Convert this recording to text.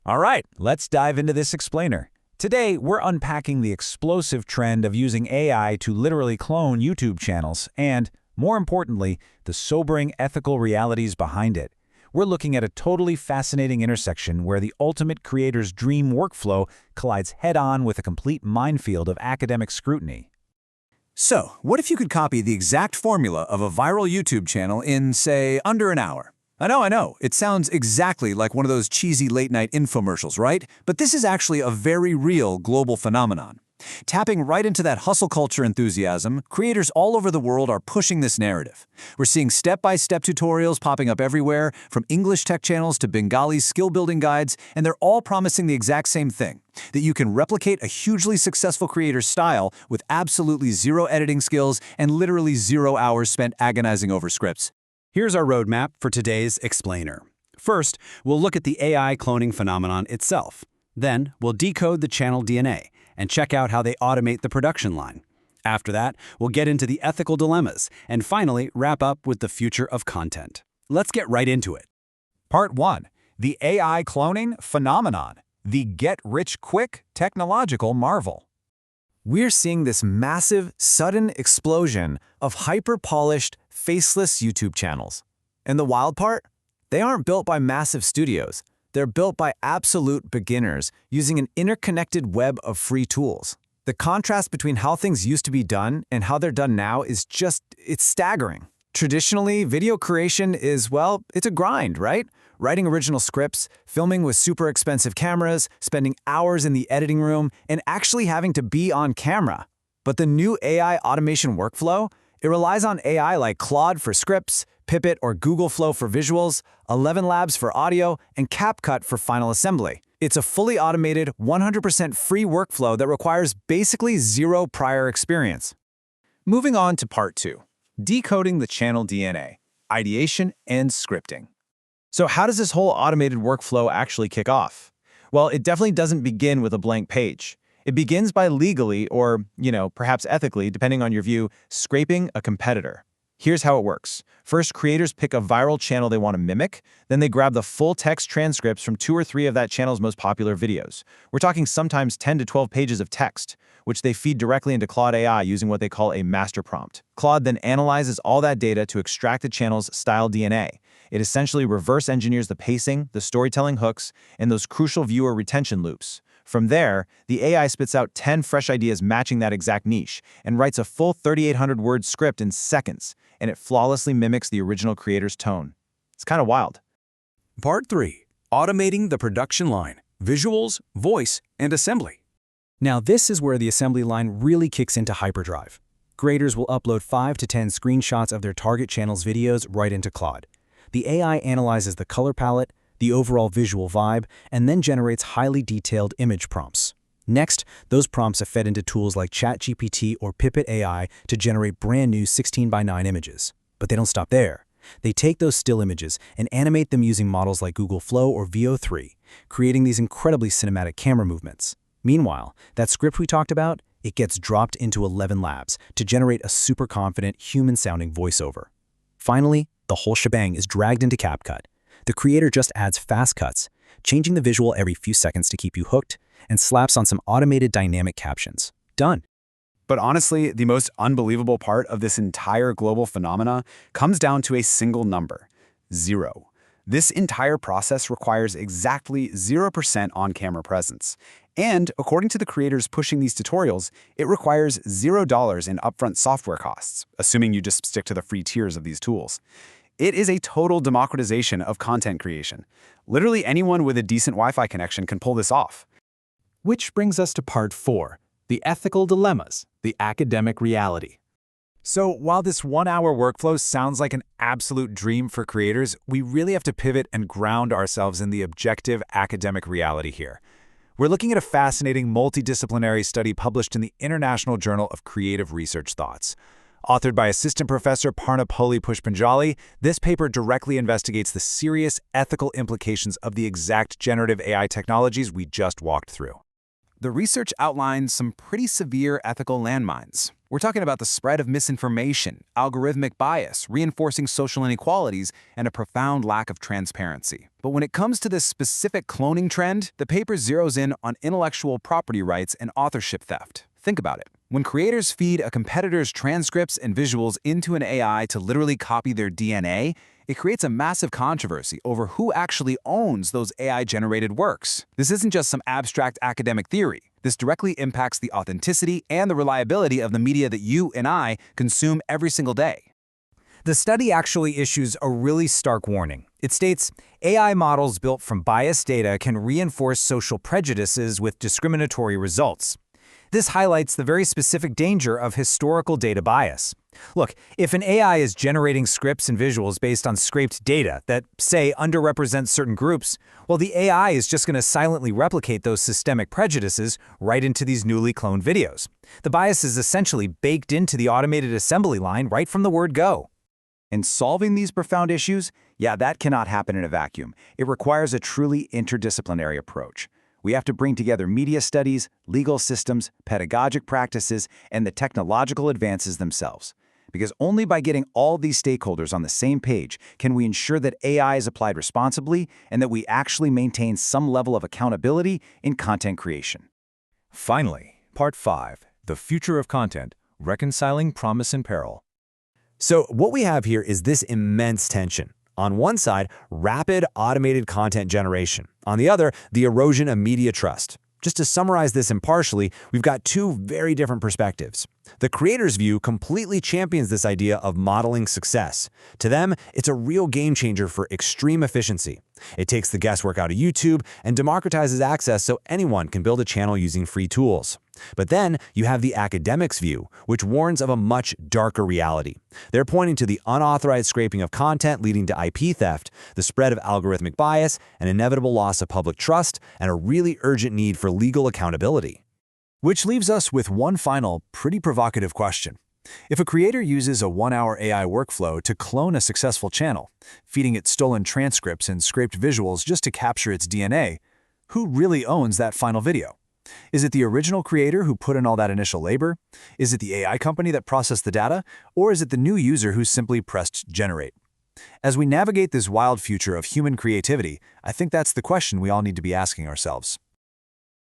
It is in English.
All right, let's dive into this explainer. Today, we're unpacking the explosive trend of using AI to literally clone YouTube channels and, more importantly, the sobering ethical realities behind it. We're looking at a totally fascinating intersection where the ultimate creator's dream workflow collides head-on with a complete minefield of academic scrutiny. So, what if you could copy the exact formula of a viral YouTube channel in, say, under an hour? I know, it sounds exactly like one of those cheesy late-night infomercials, right? But this is actually a very real global phenomenon. Tapping right into that hustle culture enthusiasm, creators all over the world are pushing this narrative. We're seeing step-by-step tutorials popping up everywhere, from English tech channels to Bengali skill-building guides, and they're all promising the exact same thing, that you can replicate a hugely successful creator's style with absolutely zero editing skills and literally 0 hours spent agonizing over scripts. Here's our roadmap for today's explainer. First, we'll look at the AI cloning phenomenon itself. Then, we'll decode the channel DNA and check out how they automate the production line. After that, we'll get into the ethical dilemmas and finally wrap up with the future of content. Let's get right into it. Part 1. The AI cloning phenomenon. The get-rich-quick technological marvel. We're seeing this massive, sudden explosion of hyper-polished, faceless YouTube channels. And the wild part? They aren't built by massive studios. They're built by absolute beginners using an interconnected web of free tools. The contrast between how things used to be done and how they're done now is it's staggering. Traditionally, video creation is, well, it's a grind, right? Writing original scripts, filming with super expensive cameras, spending hours in the editing room, and actually having to be on camera. But the new AI automation workflow, it relies on AI like Claude for scripts, Pipit or Google Flow for visuals, 11 Labs for audio, and CapCut for final assembly. It's a fully automated, 100% free workflow that requires basically zero prior experience. Moving on to Part 2. Decoding the channel DNA, ideation and scripting. So how does this whole automated workflow actually kick off? Well, it definitely doesn't begin with a blank page. It begins by legally or, perhaps ethically, depending on your view, scraping a competitor. Here's how it works. First, creators pick a viral channel they want to mimic, then they grab the full text transcripts from 2 or 3 of that channel's most popular videos. We're talking sometimes 10 to 12 pages of text, which they feed directly into Claude AI using what they call a master prompt. Claude then analyzes all that data to extract the channel's style DNA. It essentially reverse engineers the pacing, the storytelling hooks, and those crucial viewer retention loops. From there, the AI spits out 10 fresh ideas matching that exact niche and writes a full 3,800-word script in seconds, and it flawlessly mimics the original creator's tone. It's kind of wild. Part 3. Automating the production line, visuals, voice, and assembly. Now this is where the assembly line really kicks into hyperdrive. Creators will upload 5 to 10 screenshots of their target channel's videos right into Claude. The AI analyzes the color palette, the overall visual vibe, and then generates highly detailed image prompts. Next, those prompts are fed into tools like ChatGPT or Pipit AI to generate brand new 16:9 images. But they don't stop there. They take those still images and animate them using models like Google Flow or VO3, creating these incredibly cinematic camera movements. Meanwhile, that script we talked about, it gets dropped into 11 Labs to generate a super confident, human-sounding voiceover. Finally, the whole shebang is dragged into CapCut. The creator just adds fast cuts, changing the visual every few seconds to keep you hooked, and slaps on some automated dynamic captions. Done. But honestly, the most unbelievable part of this entire global phenomena comes down to a single number: 0. This entire process requires exactly 0% on-camera presence. And according to the creators pushing these tutorials, it requires $0 in upfront software costs, assuming you just stick to the free tiers of these tools. It is a total democratization of content creation. Literally anyone with a decent Wi-Fi connection can pull this off. Which brings us to Part 4. The ethical dilemmas, the academic reality. So while this 1-hour workflow sounds like an absolute dream for creators, we really have to pivot and ground ourselves in the objective academic reality here. We're looking at a fascinating multidisciplinary study published in the International Journal of Creative Research Thoughts. Authored by Assistant Professor Parnapoli Pushpanjali, this paper directly investigates the serious ethical implications of the exact generative AI technologies we just walked through. The research outlines some pretty severe ethical landmines. We're talking about the spread of misinformation, algorithmic bias, reinforcing social inequalities, and a profound lack of transparency. But when it comes to this specific cloning trend, the paper zeroes in on intellectual property rights and authorship theft. Think about it. When creators feed a competitor's transcripts and visuals into an AI to literally copy their DNA, it creates a massive controversy over who actually owns those AI-generated works. This isn't just some abstract academic theory. This directly impacts the authenticity and the reliability of the media that you and I consume every single day. The study actually issues a really stark warning. It states, AI models built from biased data can reinforce social prejudices with discriminatory results. This highlights the very specific danger of historical data bias. Look, if an AI is generating scripts and visuals based on scraped data that, say, underrepresents certain groups, well, the AI is just going to silently replicate those systemic prejudices right into these newly cloned videos. The bias is essentially baked into the automated assembly line right from the word go. And solving these profound issues, yeah, that cannot happen in a vacuum. It requires a truly interdisciplinary approach. We have to bring together media studies, legal systems, pedagogic practices, and the technological advances themselves. Because only by getting all these stakeholders on the same page can we ensure that AI is applied responsibly and that we actually maintain some level of accountability in content creation. Finally, Part 5, The Future of Content, Reconciling Promise and Peril. So what we have here is this immense tension. On one side, rapid automated content generation. On the other, the erosion of media trust. Just to summarize this impartially, we've got two very different perspectives. The creator's view completely champions this idea of modeling success. To them, it's a real game changer for extreme efficiency. It takes the guesswork out of YouTube and democratizes access so anyone can build a channel using free tools. But then you have the academics' view, which warns of a much darker reality. They're pointing to the unauthorized scraping of content leading to IP theft, the spread of algorithmic bias, an inevitable loss of public trust, and a really urgent need for legal accountability. Which leaves us with one final, pretty provocative question. If a creator uses a 1-hour AI workflow to clone a successful channel, feeding it stolen transcripts and scraped visuals just to capture its DNA, who really owns that final video? Is it the original creator who put in all that initial labor? Is it the AI company that processed the data? Or is it the new user who simply pressed generate? As we navigate this wild future of human creativity, I think that's the question we all need to be asking ourselves.